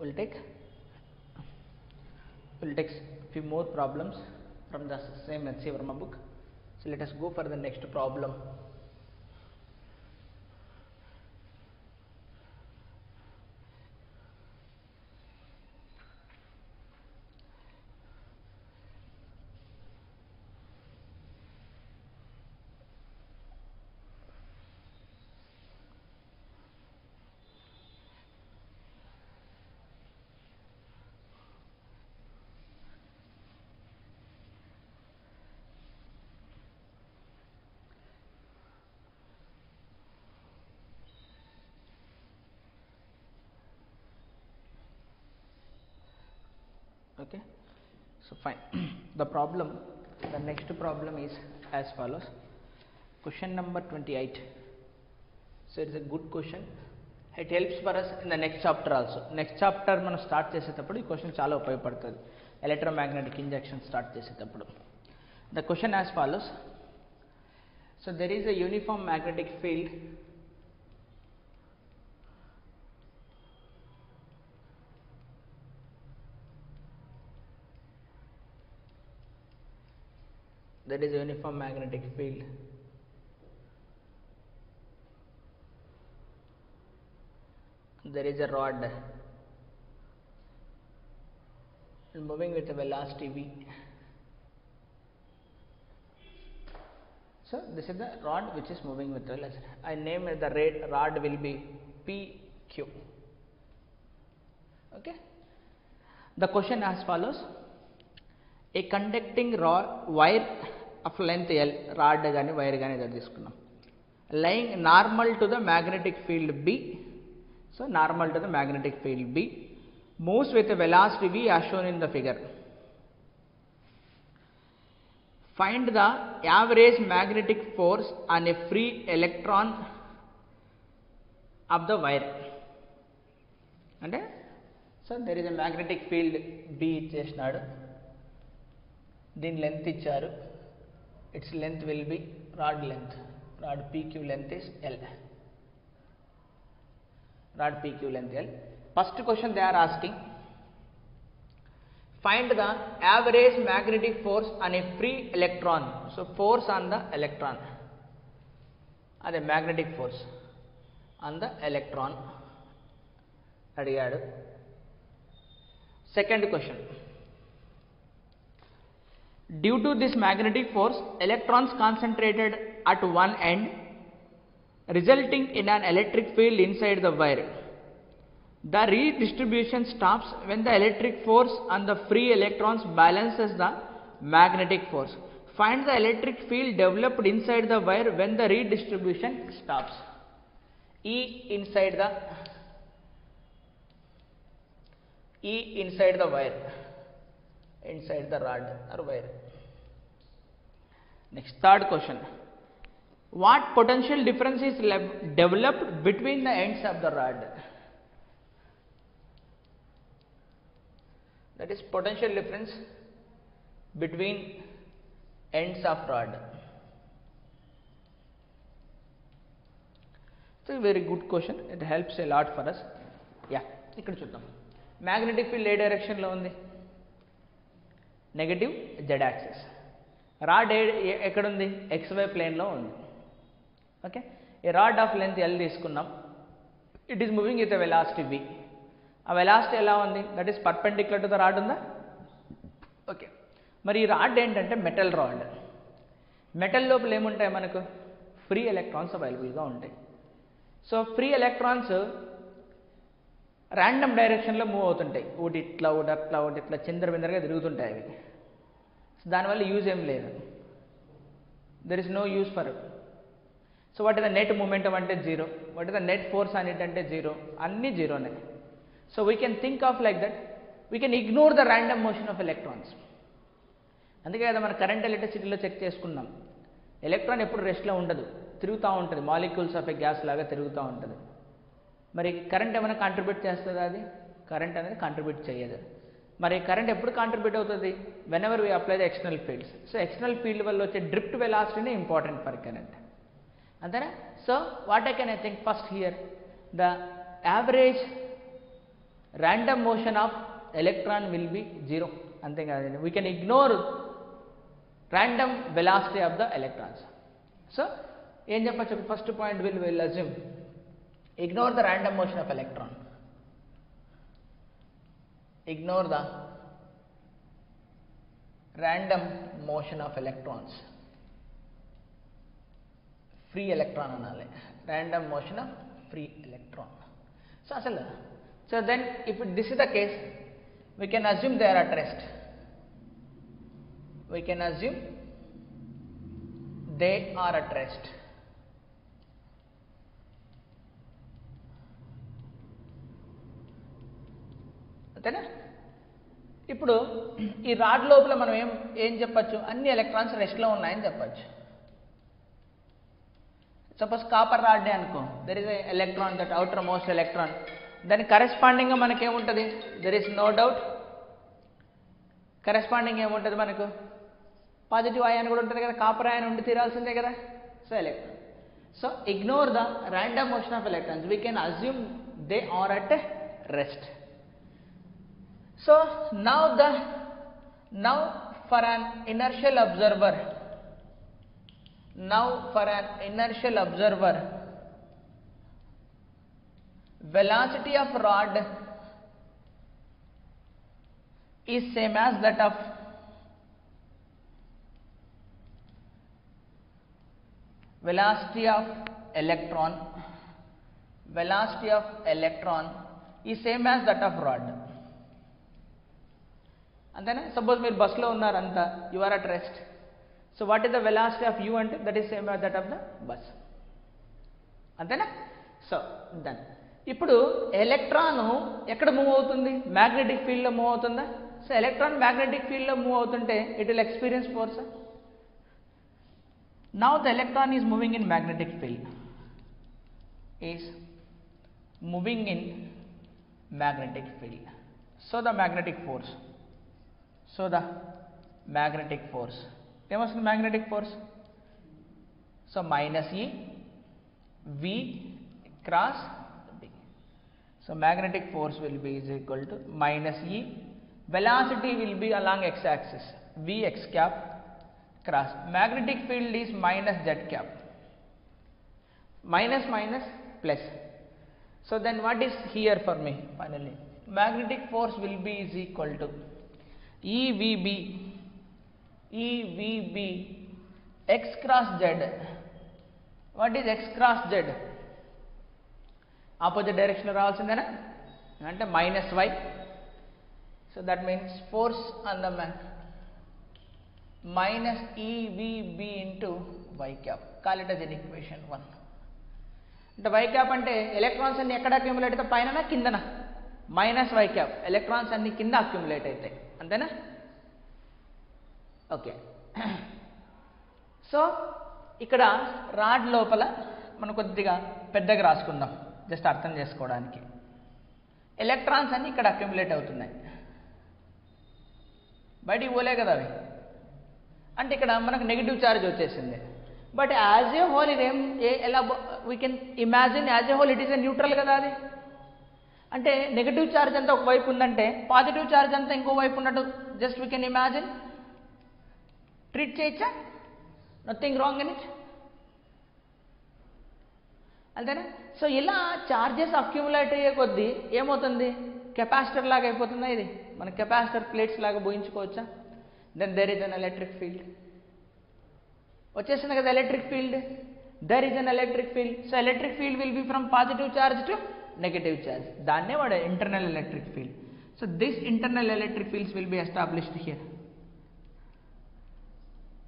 we'll take few more problems from the same H.C. Verma book. So let us go for the next problem. Okay, so fine. The next problem is as follows. Question number 28. So it is a good question. It helps for us in the next chapter also. Next chapter మనం start చేసేటప్పుడు ఈ question చాలా ఉపయోగపడుతుంది. Electromagnetic injection start చేసేటప్పుడు. The question as follows. So there is a uniform magnetic field that is a uniform magnetic field there is a rod moving with a velocity v. So this is the rod which is moving with velocity. I name it the rod will be PQ. Okay, the question as follows. A conducting wire of length L, rod gaani wire gaani eda తీసుకున్నాం, lying normal to the magnetic field B. So normal to the magnetic field B, moves with a velocity v as shown in the figure. Find the average magnetic force on a free electron of the wire. అంటే so there is a magnetic field B ఇచ్చేసినాడు, దీని length ఇచ్చారు, its length will be rod length, rod PQ length is L, rod PQ length L. First question they are asking, find the average magnetic force on a free electron. So force on the electron, అదే magnetic force on the electron అడిగాడు. Second question, due to this magnetic force, electrons concentrated at one end, resulting in an electric field inside the wire. The redistribution stops when the electric force on the free electrons balances the magnetic force. Find the electric field developed inside the wire when the redistribution stops. E inside the wire, inside the rod or wire. Next, third question, what potential difference is developed between the ends of the rod? That is potential difference between ends of rod. It's a very good question, it helps a lot for us. Yeah, ఇక్కడ చూద్దాం. Magnetic field ఏ డైరెక్షన్లో ఉంది? Negative Z axis. Rod ఎక్కడుంది? XY ప్లేన్లో ఉంది. Okay, ఈ rod of length L తీసుకున్నాం, it is moving with a velocity v. ఆ వెలాసిటీ ఎలా ఉంది? That is perpendicular to the rod ఉందా? ఓకే, మరి ఈ రాడ్ ఏంటంటే మెటల్ రాడ్. మెటల్ లోపల ఏముంటాయి మనకు? ఫ్రీ ఎలక్ట్రాన్స్ అవైలబుల్గా ఉంటాయి. సో ఫ్రీ ఎలక్ట్రాన్స్ ర్యాండమ్ డైరెక్షన్లో మూవ్ అవుతుంటాయి, ఒకటి ఇట్లా ఒకటి అట్లా ఒకటి ఇట్లా చిందరబిందరగా తిరుగుతుంటాయి అవి. దానివల్ల యూజ్ ఏం లేదు, there is no use for. So what is the net momentum అంటే zero, what is the net force on it అంటే జీరో, అన్నీ జీరోనే. So we can think of like that, we can ignore the random motion of electrons. అందుకే కదా మన current ఎలక్ట్రిసిటీలో check చేసుకున్నాం, electron ఎప్పుడు రెస్ట్లో ఉండదు, తిరుగుతూ ఉంటుంది, మాలిక్యూల్స్ ఆఫ్ ఎ గ్యాస్ లాగా తిరుగుతూ ఉంటుంది. మరి కరెంట్ ఏమైనా కాంట్రిబ్యూట్ చేస్తుందా? అది కరెంట్ అనేది కాంట్రిబ్యూట్ చేయదు. మరి కరెంట్ ఎప్పుడు కాంట్రిబ్యూట్ అవుతుంది? When ever we apply the external fields. So external field వల్ల వచ్చే డ్రిఫ్ట్ వెలాసిటీనే ఇంపార్టెంట్ ఫర్ కరెంట్, అంతేనా? So what I can I think first here, the average random motion of electron will be 0 అంతే కాదండి. We can ignore random velocity of the electrons. So ఏం చెప్పచ్చు, first point will assume ignore the random motion of electron, ignore the random motion of electrons, free electron అనాలి, random motion of free electron. So then if this is the case, we can assume they are at rest, we can assume they are at rest. అంతేనా? ఇప్పుడు ఈ rod లోపల మనం ఏం చెప్పచ్చు, అన్ని electrons రెస్ట్లో ఉన్నాయని చెప్పచ్చు. సపోజ్ కాపర్ రాడ్డే అనుకో, there is a electron, that outermost electron, దానికి కరెస్పాండింగ్గా మనకి ఏముంటుంది, there is no doubt corresponding ఏముంటుంది మనకు, పాజిటివ్ అయాన్ కూడా ఉంటుంది కదా, కాపర్ అయాన్ ఉండి తీరాల్సిందే కదా. So electron, so ignore the random motion of electrons, we can assume they are at rest. So now for an inertial observer, velocity of rod is same as that of velocity of electron is same as that of rod. అంతేనా? Suppose మీరు బస్సులో ఉన్నారంతా, you are at rest. So what is the velocity of you అంటే that is same as that of the bus. అంతేనా? So then ఇప్పుడు electron ఎక్కడ move అవుతుంది, magnetic ఫీల్డ్లో మూవ్ అవుతుందా? సో ఎలక్ట్రాన్ మ్యాగ్నెటిక్ ఫీల్డ్లో మూవ్ అవుతుంటే it will experience force. Now the electron is moving in magnetic field, is moving in magnetic field. So the magnetic force, ఏమొస్తుంది magnetic force? So minus E V cross B. So magnetic force will be is equal to minus E, velocity will be along X axis, V X cap cross magnetic field is minus Z cap, minus plus. So then what is here for me finally? Magnetic force will be is equal to EVB x cross z. What is x cross z? Opposite direction రావాల్సిందేనా అంటే -y. So that means force on the man minus EVB into y cap. Call it as an equation 1. అంటే y cap అంటే electrons అన్ని ఎక్కడ accumulate అవుతాయి, పైన కిందన? Minus y cap, electrons అన్ని కింద అక్యుములేట్ అవుతాయి, అంతేనా? ఓకే. సో ఇక్కడ రాడ్ లోపల మనం కొద్దిగా పెద్దగా రాసుకుందాం జస్ట్ అర్థం చేసుకోవడానికి. ఎలక్ట్రాన్స్ అన్ని ఇక్కడ అక్యుములేట్ అవుతున్నాయి, బయటికి పోలే కదా అవి, అంటే ఇక్కడ మనకు నెగిటివ్ ఛార్జ్ వచ్చేసింది. బట్ యాజ్ ఏ హోల్ ఇదేం ఎలా we can imagine as a whole it is a neutral కదా అది. అంటే నెగిటివ్ ఛార్జ్ అంతా ఒకవైపు ఉందంటే పాజిటివ్ ఛార్జ్ అంతా ఇంకో వైపు ఉన్నట్టు just we can imagine. Treat చేయొచ్చా? నథింగ్ రాంగ్ ఇన్ ఇట్, అంతేనా? సో ఇలా ఛార్జెస్ అక్యుములేట్ అయ్యే కొద్దీ ఏమవుతుంది, కెపాసిటర్ లాగా అయిపోతుందా ఇది? మన కెపాసిటర్ ప్లేట్స్ లాగా ఊహించుకోవచ్చా? Then there is an electric field వచ్చేసింది కదా, electric field, there is an electric field. So electric field will be from positive charge to negative charge, దాన్నే వాడు internal electric field. So this internal electric fields will be established here.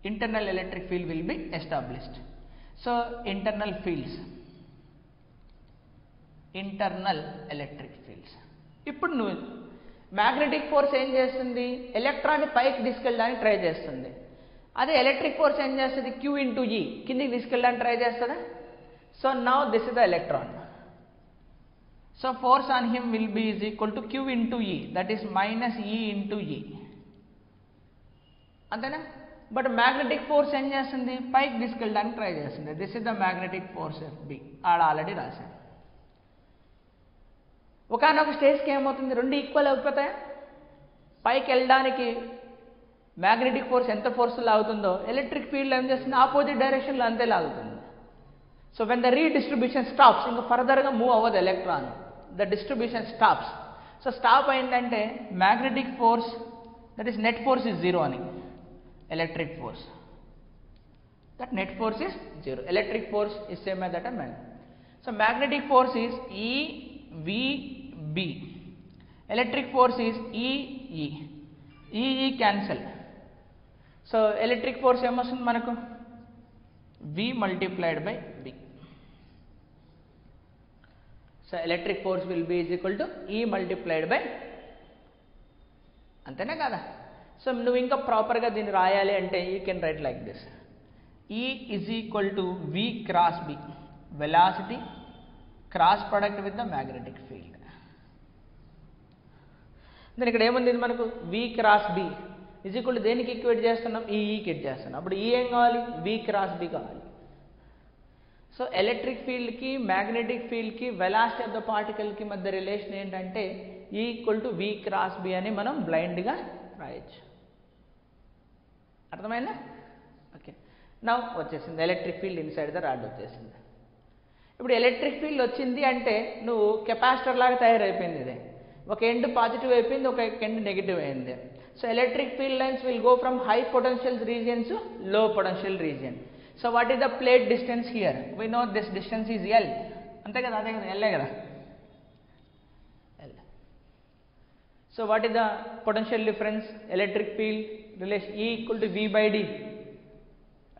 Internal electric field will be established. So internal fields, internal electric fields. ఇప్పుడు నువ్వు magnetic force ఏం చేస్తుంది, ఎలక్ట్రాన్ని పైకి తీసుకెళ్ళడానికి try చేస్తుంది. అదే ఎలక్ట్రిక్ ఫోర్స్ ఏం చేస్తుంది, Q ఇంటూ E కిందికి తీసుకెళ్ళడానికి ట్రై చేస్తుందా? So now this is the electron. So force on him will be is equal to Q into E, that is minus E into E, అంతేనా? But magnetic force ఏం చేస్తుంది, పైకి తీసుకెళ్ళడానికి try చేస్తుంది. This is the magnetic force FB, ఆడ already రాశాను. ఒకనొక స్టేజ్కి ఏమవుతుంది, రెండు ఈక్వల్ అయిపోతాయా? పైకి వెళ్ళడానికి మ్యాగ్నెటిక్ ఫోర్స్ ఎంత ఫోర్స్ లాగుతుందో ఎలక్ట్రిక్ ఫీల్డ్ ఏం చేస్తుంది, ఆపోజిట్ డైరెక్షన్లో అంతే లాగుతుంది. So when the redistribution stops, ఇంకా ఫర్దర్గా మూవ్ అవ్వదు electron, the distribution stops. So stop అయిందంటే magnetic force, that is net force is zero అని, electric force, that net force is zero. Electric force is same as that of magnet. So magnetic force is EVB, electric force is EE. EE cancel. So electric force em vastundi manaku V multiplied by B. So electric force will be is equal to E multiplied by, antena kada. So nu inka proper ga dini rayali ante you can write like this, E is equal to V cross B, velocity cross product with the magnetic field. Then ikkada em undi manaku V cross B is equal to deniki equate chestunnam, E కి equate చేస్తున్నాం. అప్పుడు E ఏం కావాలి, V cross B కావాలి. So electric field కి magnetic field కి velocity of the particle కి మధ్య రిలేషన్ ఏంటంటే E equal to V cross B అని మనం బ్లైండ్ గా రాయొచ్చు. అర్థమైందా? ఓకే, నౌ వచ్చేసింది electric field inside the rod వచ్చేసింది. ఇప్పుడు ఎలక్ట్రిక్ ఫీల్డ్ వచ్చింది అంటే నువ్వు కెపాసిటర్ లాగా తయారైపోయింది. ఇది ఒక ఎండ్ పాజిటివ్ అయిపోయింది, ఒక ఎండ్ నెగిటివ్ అయింది. So electric field lines will go from high potential region to లో potential region. So what is the plate distance here? We know this distance is L, అంతే కదా, అదే కదా, L కదా, L. So what is the potential difference, electric field relation E equal to V by D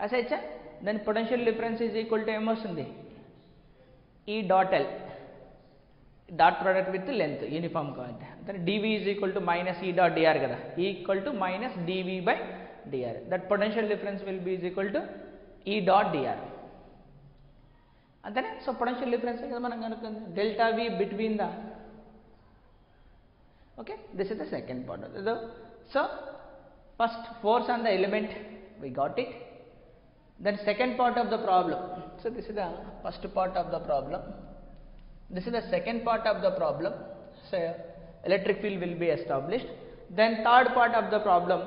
రాసేయచ్చా? దాని potential difference is equal to ఏమొస్తుంది, E dot L, dot product with length uniform కావాలి. అంటే dV is equal to minus E dot dr కదా, E equal to minus dV by dr. That potential difference will be is equal to E dot dr, అంతేనా? So potential difference కదా మనం కనుక్కుంది, delta V between the, okay, this is the second part. So first force on the element we got it. Then second part of the problem, so this is the first part of the problem, this is the second part of the problem. So electric field will be established. Then third part of the problem,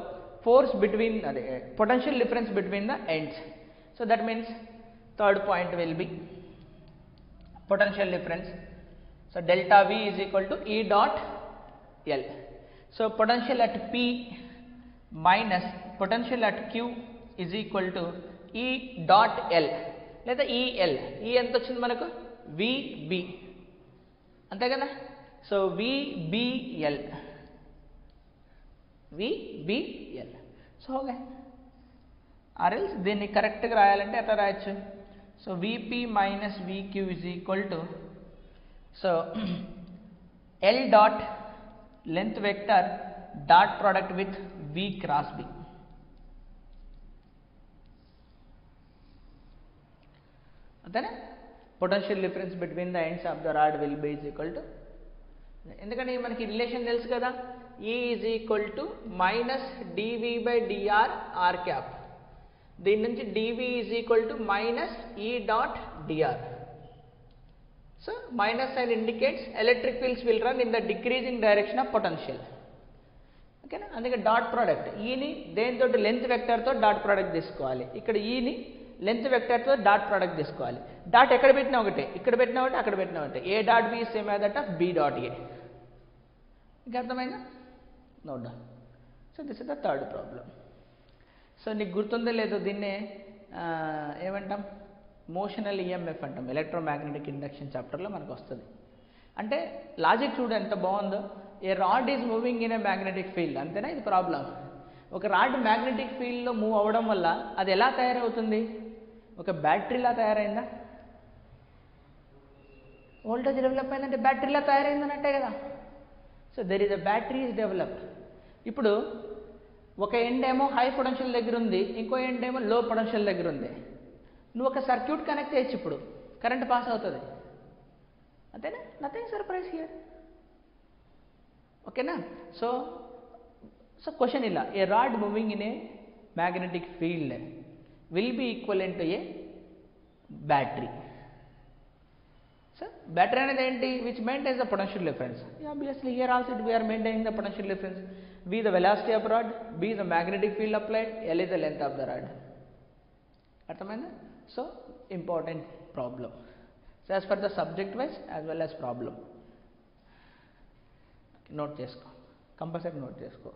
force between potential difference between the ends. So that means third point will be potential difference. So delta V is equal to E dot L. So potential at P minus potential at Q is equal to E dot L లేదా EL. E ఎంత వచ్చింది మనకు, VB, అంతే కదా. So VBL, VBL. So okay, ఆర్ఎల్స్ దీన్ని కరెక్ట్గా రాయాలంటే ఎట్లా రాయొచ్చు, so VP minus VQ is equal to, so L dot length vector dot product with V cross B. అంతేనా? Potential difference between the ends of the rod will be is equal to, ఎందుకంటే మనకి relation తెలుసు కదా, E is equal to minus dV by dr R cap. దీని నుంచి dV is equal to minus E dot dr. So minus sign indicates electric fields will run in the decreasing direction of potential, ఓకేనా. అందుకే dot product ఈని దేనితో, length వెక్టర్తో dot product తీసుకోవాలి. ఇక్కడ ఈని length వెక్టర్తో డాట్ ప్రోడక్ట్ తీసుకోవాలి. డాట్ ఎక్కడ పెట్టినా ఒకటే, ఇక్కడ పెట్టినా ఒకటే, అక్కడ పెట్టినా ఒకటే. A dot B same as that of B dot A. ఇంకా అర్థమైందా? Note down. So this is the third problem. సో నీకు గుర్తుందో లేదో, దీన్నే ఏమంటాం, మోషనల్ ఈఎంఎఫ్ అంటాం, ఎలక్ట్రోమాగ్నెటిక్ ఇండక్షన్ చాప్టర్లో మనకు వస్తుంది. అంటే లాజిక్ చూడు ఎంత బాగుందో, a rod is moving in a magnetic field, అంతేనా? ఇది ప్రాబ్లం. ఒక రాడ్ మ్యాగ్నెటిక్ ఫీల్డ్లో మూవ్ అవ్వడం వల్ల అది ఎలా తయారవుతుంది, ఒక బ్యాటరీలా తయారైందా? వోల్టేజ్ డెవలప్ అయిందంటే బ్యాటరీలా తయారైందనంటే కదా. So there is a battery is developed. ఇప్పుడు ఒక ఎండ్ ఏమో హై పొటెన్షియల్ దగ్గర ఉంది, ఇంకో ఎండ్ ఏమో లో పొటెన్షియల్ దగ్గర ఉంది. నువ్వు ఒక సర్క్యూట్ కనెక్ట్ చేయొచ్చు, ఇప్పుడు కరెంట్ పాస్ అవుతుంది, అంతేనా? నథింగ్ సర్ప్రైజ్ హియర్, ఓకేనా. సో క్వశ్చన్ ఇలా, a rod moving in a magnetic field will be equivalent to a battery. So battery అనేది ఏంటి, which maintains the potential difference. Obviously here also we're maintaining the potential difference. V the velocity of rod, B the magnetic field applied, L is the length of the rod. అర్థమైందా? So important problem. So as per the subject wise as well as problem note చేసుకో, compulsory note చేసుకో.